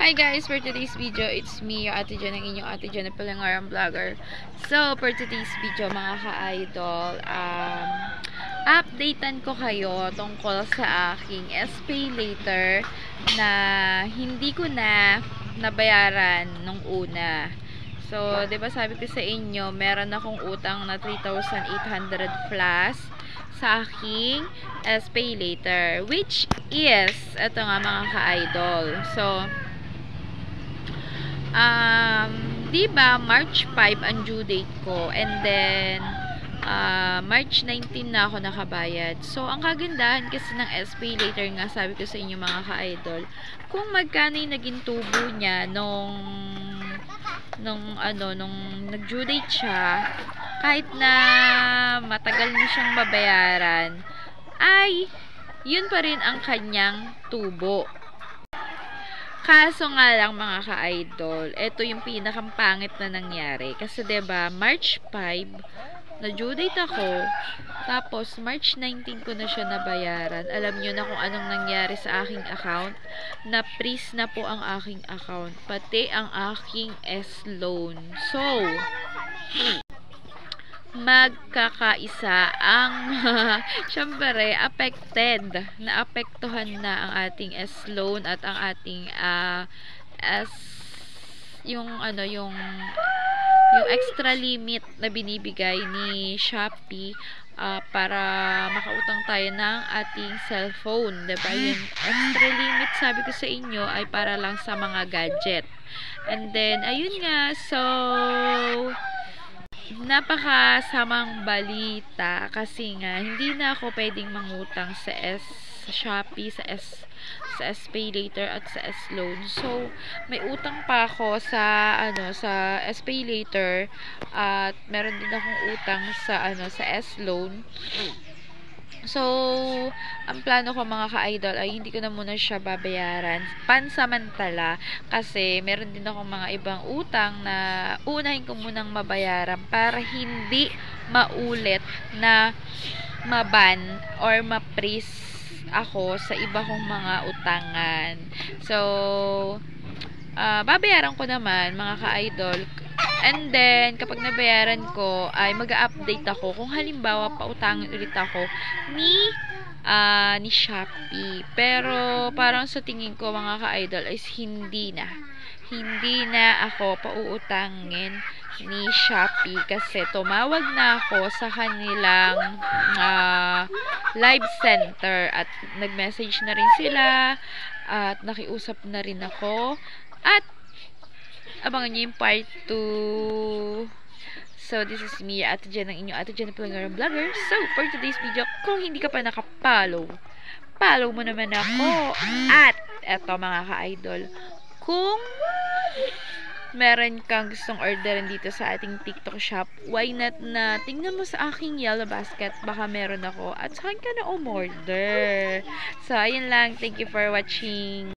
Hi guys, for today's video, it's me, yung Ate Jan, ang inyong Ate Jan na Palangarang Vlogger. So, for today's video, mga ka-idol, updatean ko kayo tungkol sa aking SPay later na hindi ko na nabayaran nung una. So, 'di ba sabi ko sa inyo, meron akong utang na 3,800 plus sa aking SPay later, which is, ito nga mga ka-idol. So, di ba March 5 ang due date ko, and then March 19 na ako nakabayad. So ang kagandahan kasi ng SPay later nga, sabi ko sa inyo mga ka-idol, kung magkano yung naging tubo niya nung nag-due date siya, kahit na matagal niya siyang babayaran, ay yun pa rin ang kanyang tubo. Kaso nga lang mga ka-idol, ito yung pinakampangit na nangyari. Kasi 'di ba, March 5 na due date ako, tapos March 19 ko na siya nabayaran. Alam niyo na kung anong nangyari sa aking account? Na-freeze na po ang aking account, pati ang aking S-loan. So, magkakaisa ang syempre affected, naapektuhan na ang ating S-loan at ang ating yung extra limit na binibigay ni Shopee para makautang tayo ng ating cellphone, diba? Yung extra limit, sabi ko sa inyo, ay para lang sa mga gadget. And then ayun nga, so napakasamang balita kasi nga hindi na ako pwedeng mangutang sa Shopee, sa SPay later at sa S-loan. So may utang pa ako sa sa SPay later, at meron din akong utang sa sa S-loan. So, ang plano ko mga ka-idol ay hindi ko na muna siya babayaran pansamantala, kasi meron din akong mga ibang utang na unahin ko munang mabayaran para hindi maulit na maban or ma-freeze ako sa iba kong mga utangan. So, babayaran ko naman mga ka-idol. And then, kapag nabayaran ko, ay mag-update ako kung halimbawa pautangin ulit ako ni Shopee. Pero, parang sa tingin ko mga ka-idol is hindi na ako pauutangin ni Shopee, kasi tumawag na ako sa kanilang live center at nag-message na rin sila at nakiusap na rin ako, at abangan nyo yung part 2. So, this is me, Ate Jen, ang inyong Ate Jen na Palangarang Vlogger. So, for today's video, kung hindi ka pa nakapollow, follow mo naman ako. At, eto mga ka-idol, kung meron kang gustong orderin dito sa ating TikTok shop, why not na tingnan mo sa aking yellow basket, baka meron ako, at saan ka na umorder. So, ayun lang. Thank you for watching.